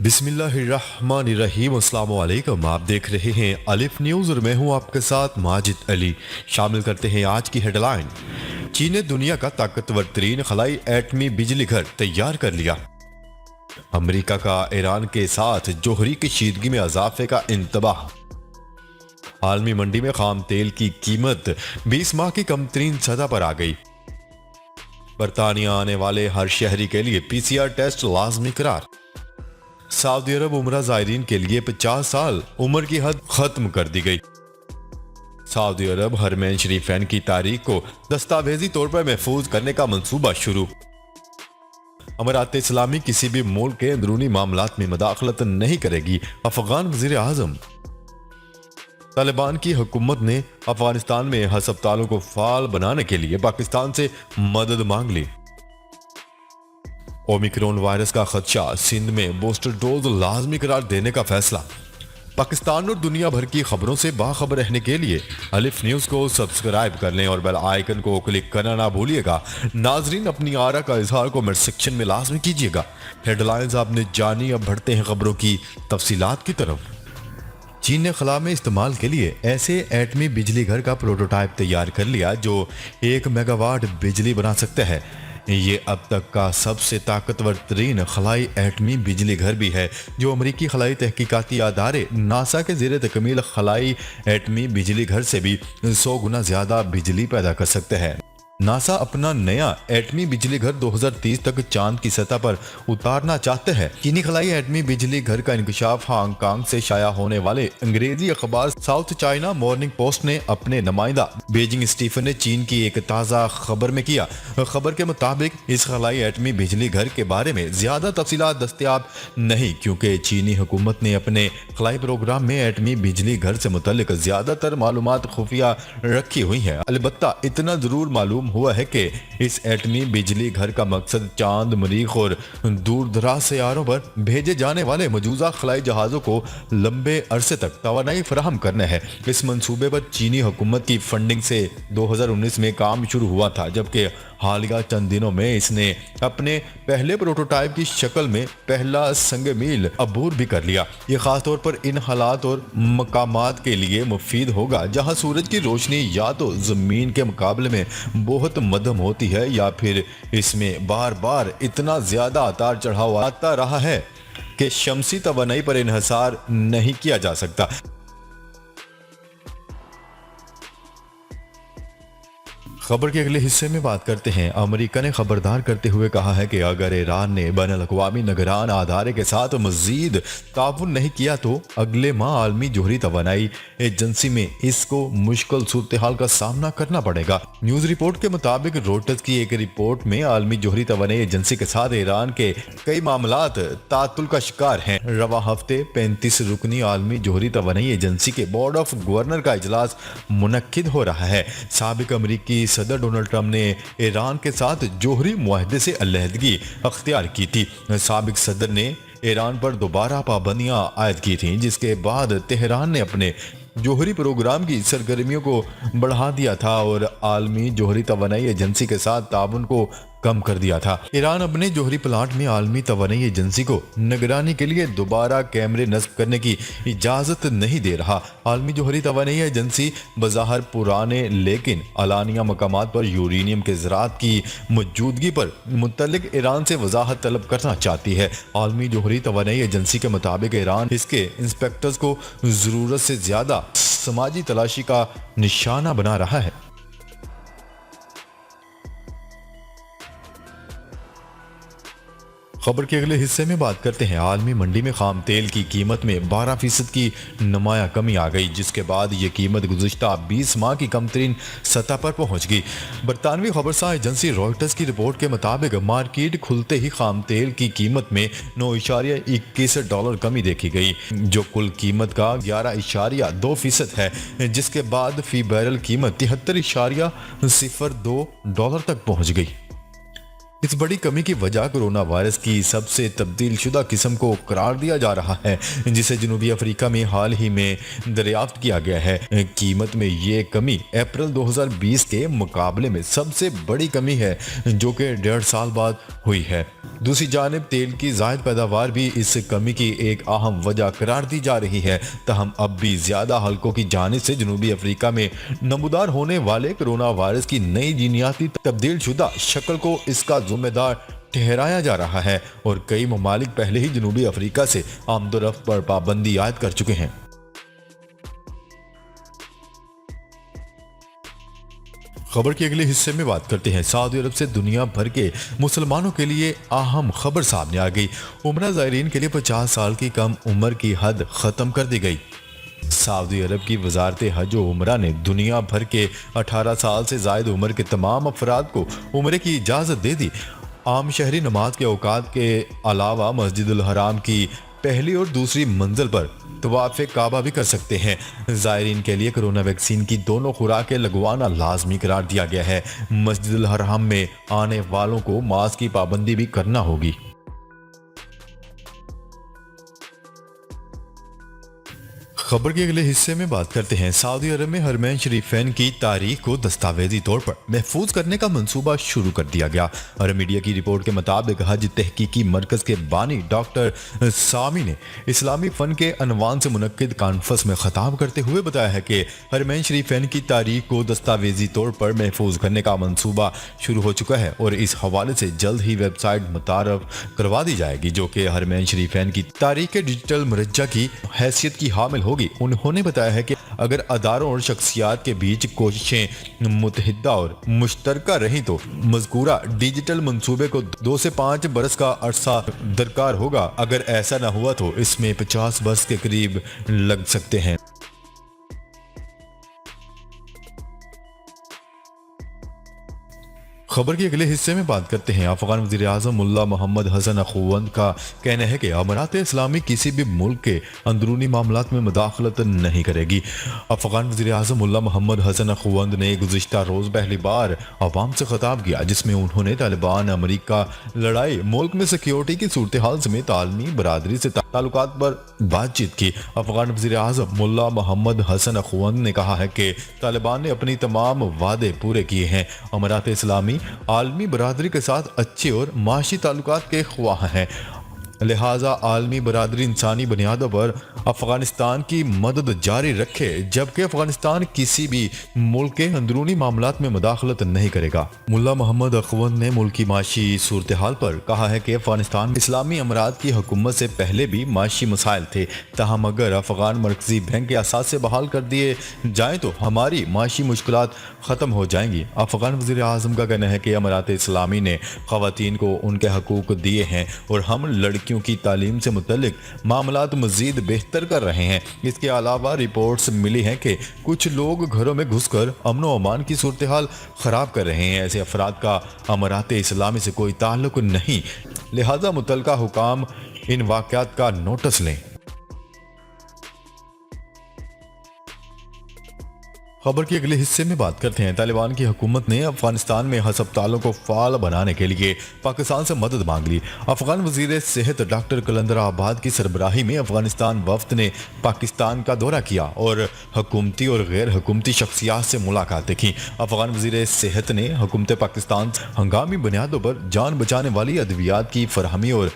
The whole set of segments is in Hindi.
बिस्मिल्लाहिर्रहमानिर्रहीम। अस्सलाम वालेकुम। आप देख रहे हैं अलिफ न्यूज़ और मैं हूं आपके साथ माजिद अली। शामिल करते हैं आज की हेडलाइन। चीन ने दुनिया का ताकतवर तरीन खलाई एटमी बिजली घर तैयार कर लिया। अमेरिका का ईरान के साथ जोहरी कशीदगी में इजाफे का इंतबाह। आलमी मंडी में खाम तेल की कीमत 20 माह की कम तरीन सतह पर आ गई। बरतानिया आने वाले हर शहरी के लिए PCR टेस्ट लाजमी करार। सऊदी अरब उम्रा ज़ायरीन के लिए 50 साल उम्र की हद खत्म कर दी गई। सऊदी अरब हरमैन शरीफैन की तारीख को दस्तावेजी तौर पर महफूज करने का मंसूबा शुरू। अमीरात इस्लामी किसी भी मुल्क के अंदरूनी मामलात में मदाखलत नहीं करेगी, अफगान वज़ीर आज़म। तालिबान की हुकूमत ने अफगानिस्तान में हस्पतालों को फाल बनाने के लिए पाकिस्तान से मदद मांग ली। ओमिक्रॉन वायरस का खदशा, सिंध में बूस्टर डोज लाजमी करार देने का फैसला। पाकिस्तान और दुनिया भर की खबरों से बाखबर रहने के लिए अलिफ न्यूज़ को सब्सक्राइब कर लें और बेल आइकन को क्लिक करना ना भूलिएगा। नाजरीन, अपनी आरा का इजहार कमेंट सेक्शन में लाजमी कीजिएगा। हेडलाइंस आपने जानी, अब बढ़ते हैं खबरों की तफसीलात की तरफ। चीन ने खला में इस्तेमाल के लिए ऐसे एटमी बिजली घर का प्रोटोटाइप तैयार कर लिया जो 1 मेगावाट बिजली बना सकता है। ये अब तक का सबसे ताकतवर तरीन खलाई एटमी बिजली घर भी है, जो अमरीकी खलाई तहकीकाती अदारे नासा के ज़ेरे तकमील खलाई एटमी बिजली घर से भी 100 गुना ज़्यादा बिजली पैदा कर सकते हैं। नासा अपना नया एटमी बिजली घर 2030 तक चांद की सतह पर उतारना चाहते हैं। चीनी खलाई एटमी बिजली घर का इंकशाफ हांगकांग से शाया होने वाले अंग्रेजी अखबार साउथ चाइना मॉर्निंग पोस्ट ने अपने नुमाइंदा बीजिंग स्टीफन ने चीन की एक ताज़ा खबर में किया। खबर के मुताबिक इस खलाई एटमी बिजली घर के बारे में ज्यादा तफसीलात दस्तयाब नहीं, क्योंकि चीनी हुकूमत ने अपने खलाई प्रोग्राम में एटमी बिजली घर से मुतल्लिक ज्यादातर मालूमात खुफिया रखी हुई है। अलबत्ता इतना जरूर मालूम हुआ है कि इस एटमी बिजली घर का मकसद चांद, मरीख और दूर दराज सैयारों पर भेजे जाने वाले मौजूदा खलाई जहाजों को लंबे अरसे तक तवानाई फराहम करना है। इस मंसूबे पर चीनी हुकूमत की फंडिंग से 2019 में काम शुरू हुआ था, जबकि हालिया चंद दिनों में इसने अपने पहले प्रोटोटाइप की शक्ल में पहला संग मील अबूर भी कर लिया। ये खास तौर पर इन हालात और मकामात के लिए मुफीद होगा जहां सूरज की रोशनी या तो जमीन के मुकाबले में बहुत मध्यम होती है या फिर इसमें बार बार इतना ज्यादा उतार चढ़ाव आता रहा है कि शमसी तवानाई पर इन्हिसार नहीं किया जा सकता। खबर के अगले हिस्से में बात करते हैं। अमेरिका ने खबरदार करते हुए कहा है कि अगर ईरान ने बैनुल-अक़वामी निगरान अदारे के साथ मजीद ताउन नहीं किया तो अगले माह आलमी जोहरी तवानाई एजेंसी में इसको मुश्किल सूरत हाल का सामना करना पड़ेगा। न्यूज रिपोर्ट के मुताबिक रोटर्स की एक रिपोर्ट में आलमी जोहरी तवानाई एजेंसी के साथ ईरान के कई मामलात तातुल का शिकार हैं। रवा हफ्ते 35 रुकनी आलमी जोहरी तवानाई एजेंसी के बोर्ड ऑफ गवर्नर का इजलास मुनक्किद हो रहा है। साबिक अमरीकी सदर डोनाल्ड ट्रंप ने ईरान के साथ जोहरी मुआहदे से अलहदगी अख्तियार की थी। साबिक सदर ने ईरान पर दोबारा पाबंदियां आयद की थीं, जिसके बाद तेहरान ने अपने जोहरी प्रोग्राम की सरगर्मियों को बढ़ा दिया था और आलमी जोहरी तवानाई एजेंसी के साथ ताउन को कम कर दिया था। ईरान अपने जोहरी प्लांट में आलमी तवानाई एजेंसी को निगरानी के लिए दोबारा कैमरे नस्ब करने की इजाजत नहीं दे रहा। आलमी जोहरी तवानाई एजेंसी बज़ाहिर पुराने लेकिन अलानिया मकामात पर यूरेनियम के ज़रात की मौजूदगी पर मुतल्लिक ईरान से वजाहत तलब करना चाहती है। आलमी जोहरी तवानाई एजेंसी के मुताबिक ईरान इसके इंस्पेक्टर्स को ज़रूरत से ज़्यादा समाजी तलाशी का निशाना बना रहा है। खबर के अगले हिस्से में बात करते हैं। आलमी मंडी में खाम तेल की कीमत में 12% की नुमाया कमी आ गई, जिसके बाद ये कीमत गुज़िश्ता 20 माह की कम तरीन सतह पर पहुंच गई। बरतानवी खबरसां एजेंसी रॉयटर्स की रिपोर्ट के मुताबिक मार्केट खुलते ही खाम तेल की कीमत में $9.21 कमी देखी गई, जो कुल कीमत का 11.2% है, जिसके बाद फी बैरल कीमत $73.02 तक पहुँच गई। इस बड़ी कमी की वजह कोरोना वायरस की सबसे तब्दील शुदा किस्म को करार दिया जा रहा है, जिसे जनूबी अफ्रीका में हाल ही में दरियाफ्त किया गया है। कीमत में ये कमी अप्रैल 2020 के मुकाबले में सबसे बड़ी कमी है, जो कि 1.5 साल बाद हुई है। दूसरी जानिब तेल की जायद पैदावार भी इस कमी की एक अहम वजह करार दी जा रही है। तहम अब भी ज्यादा हल्कों की जानिब से जनूबी अफ्रीका में नमूदार होने वाले कोरोना वायरस की नई जीनियाती तब्दील शुदा शक्ल को इसका जिम्मेदार ठहराया जा रहा है, और कई ममालिक पहले ही जनूबी अफ्रीका से आमदोरफ्त पर पाबंदी आयद कर चुके हैं। खबर के अगले हिस्से में बात करते हैं। सऊदी अरब से दुनिया भर के मुसलमानों के लिए अहम खबर सामने आ गई। उम्रा ज़ायरीन के लिए 50 साल की कम उम्र की हद खत्म कर दी गई। सऊदी अरब की वजारत हज और उम्रा ने दुनिया भर के 18 साल से जायद उम्र के तमाम अफराद को उम्रे की इजाज़त दे दी। आम शहरी नमाज के औकात के अलावा मस्जिदुल हराम की पहली और दूसरी मंजिल पर तवाफ़ काबा भी कर सकते हैं। ज़ायरीन के लिए कोरोना वैक्सीन की दोनों खुराकें लगवाना लाजमी करार दिया गया है। मस्जिदुल हराम में आने वालों को मास्क की पाबंदी भी करना होगी। खबर के अगले हिस्से में बात करते हैं। सऊदी अरब में हरमैन शरीफैन की तारीख को दस्तावेजी तौर पर महफूज करने का मंसूबा शुरू कर दिया गया। अरब मीडिया की रिपोर्ट के मुताबिक हज तहकीकी मरकज के बानी डॉक्टर सामी ने इस्लामी फन के अनवान से मुनक्किद कॉन्फ्रेंस में खिताब करते हुए बताया है कि हरमैन शरीफैन की तारीख को दस्तावेजी तौर पर महफूज करने का मंसूबा शुरू हो चुका है, और इस हवाले से जल्द ही वेबसाइट मुतारफ करवा दी जाएगी, जो कि हरमैन शरीफैन की तारीख के डिजिटल मरज्जा की हैसियत की हामिल होगी। उन्होंने बताया है कि अगर अदारों और शख्सियात के बीच कोशिशें मुतहिदा और मुश्तरका रही तो मज़कूरा डिजिटल मंसूबे को 2 से 5 बरस का अरसा दरकार होगा। अगर ऐसा ना हुआ तो इसमें 50 बरस के करीब लग सकते हैं। खबर के अगले हिस्से में बात करते हैं। अफगान वज़ीर-ए-आज़म मुल्ला मोहम्मद हसन अखुवंद का कहना है कि अमारात इस्लामी किसी भी मुल्क के अंदरूनी मामलात में मुदाखलत नहीं करेगी। अफगान वज़ीर-ए-आज़म मुल्ला मोहम्मद हसन अखुवंद ने गुज़िश्ता रोज़ पहली बार अवाम से खिताब किया, जिसमें उन्होंने तालिबान अमरीका लड़ाई, मुल्क में सिक्योरिटी की सूरत हाल समेत आलमी बरादरी से ताल्लुकात पर बातचीत की। अफगान वज़ीर-ए-आज़म मुल्ला मोहम्मद हसन अखुवंद ने कहा है कि तालिबान ने अपनी तमाम वादे पूरे किए हैं। अमारात इस्लामी आलमी बरादरी के साथ अच्छे और माशी ताल्लुकात के ख्वाह हैं, लिहाजा आलमी बरादरी इंसानी बुनियादों पर अफगानिस्तान की मदद जारी रखे, जबकि अफगानिस्तान किसी भी मुल्क के अंदरूनी मामलात में मुदाखलत नहीं करेगा। मुल्ला मोहम्मद अखवंद ने मुल्क की माशी सूरत हाल पर कहा है कि अफगानिस्तान में इस्लामी अमरात की हुकूमत से पहले भी माशी मसाइल थे, तहम अगर अफगान मरकजी बैंक के असास से बहाल कर दिए जाएँ तो हमारी माशी मुश्किलात ख़त्म हो जाएंगी। अफगान वज़ीर आज़म का कहना है कि अमरात इस्लामी ने ख़वातीन को उनके हकूक़ दिए हैं और हम लड़कियों की तालीम से मुतल्लिक मामलात मज़ीद बेहतर कर रहे हैं। इसके अलावा रिपोर्ट्स मिली हैं कि कुछ लोग घरों में घुसकर अमन व अमान की सूरत हाल ख़राब कर रहे हैं। ऐसे अफराद का अमरात इस्लामी से कोई ताल्लुक नहीं, लिहाजा मुतल्लिका हुकाम इन वाक़यात का नोटिस लें। खबर के अगले हिस्से में बात करते हैं। तालिबान की हुकूमत ने अफगानिस्तान में हस्पतालों को फाल बनाने के लिए पाकिस्तान से मदद मांग ली। अफगान वजीर सेहत डॉक्टर कलंदर आबाद की सरबराही में अफगानिस्तान वफ्द ने पाकिस्तान का दौरा किया और हुकूमती और गैर हुकूमती शख्सियात से मुलाकातें की। अफगान वजीर सेहत ने हुकूमत पाकिस्तान हंगामी बुनियादों पर जान बचाने वाली अद्वियात की फरहमी और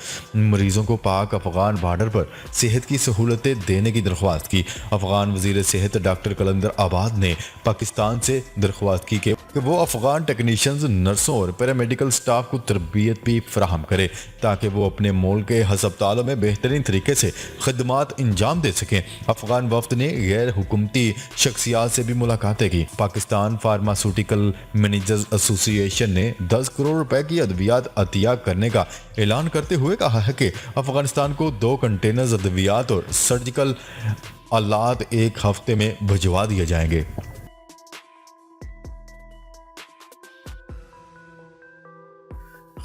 मरीजों को पाक अफगान बॉर्डर पर सेहत की सहूलतें देने की दरख्वास्त की। अफगान वजीर सेहत डॉक्टर कलंदर आबाद ने पाकिस्तान से दरख्वास्त की कि वो अफगान टेक्नीशियंस, नर्सों और पैरामेडिकल स्टाफ को तरबियत भी फराहम करे ताकि वो अपने मुल्क के हस्पतालों में बेहतरीन तरीके से खदमात अंजाम दे सकें। अफगान वफ्द ने गैर हुकूमती शख्सियात से भी मुलाकातें की। पाकिस्तान फार्मास्यूटिकल मैनेजर्स एसोसिएशन ने 10 करोड़ रुपए की अद्वियात अतिया करने का ऐलान करते हुए कहा है कि अफगानिस्तान को 2 कंटेनर्स अद्वियात और सर्जिकल आलात एक हफ्ते में भिजवा दिए जाएंगे।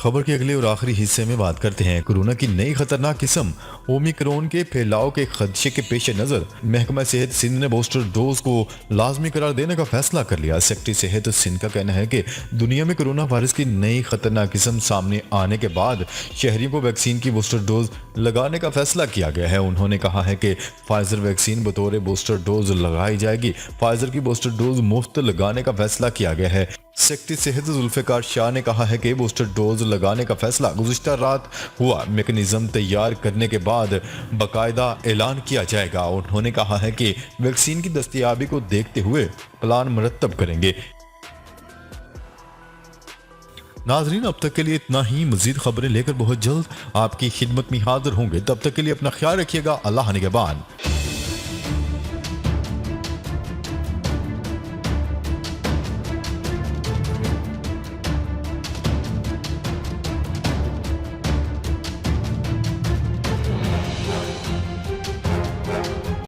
खबर के अगले और आखिरी हिस्से में बात करते हैं कोरोना की नई खतरनाक किस्म ओमिक्रॉन के फैलाव के खदशे के पेश नजर महकमा सेहत सिंध ने बूस्टर डोज को लाजमी करार देने का फैसला कर लिया। सेक्रेटरी सेहत सिंध का कहना है कि दुनिया में कोरोना वायरस की नई खतरनाक किस्म सामने आने के बाद शहरियों को वैक्सीन की बूस्टर डोज लगाने का फैसला किया गया है। उन्होंने कहा है कि फाइजर वैक्सीन बतौर बूस्टर डोज लगाई जाएगी। फाइजर की बूस्टर डोज मुफ्त लगाने का फैसला किया गया है। सेक्रेटरी सेहत जुल्फिकार शाह ने कहा है कि बूस्टर डोज लगाने का फैसला गुज़िश्ता रात हुआ। मैकेनिज्म तैयार करने के बाद बाकायदा ऐलान किया जाएगा। उन्होंने कहा है कि वैक्सीन की दस्तयाबी को देखते हुए प्लान मुरतब करेंगे। नाजरीन, अब तक के लिए इतना ही। मजीद खबरें लेकर बहुत जल्द आपकी खिदमत में हाजिर होंगे। तब तक के लिए अपना ख्याल रखिएगा। अल्लाह निगहबान।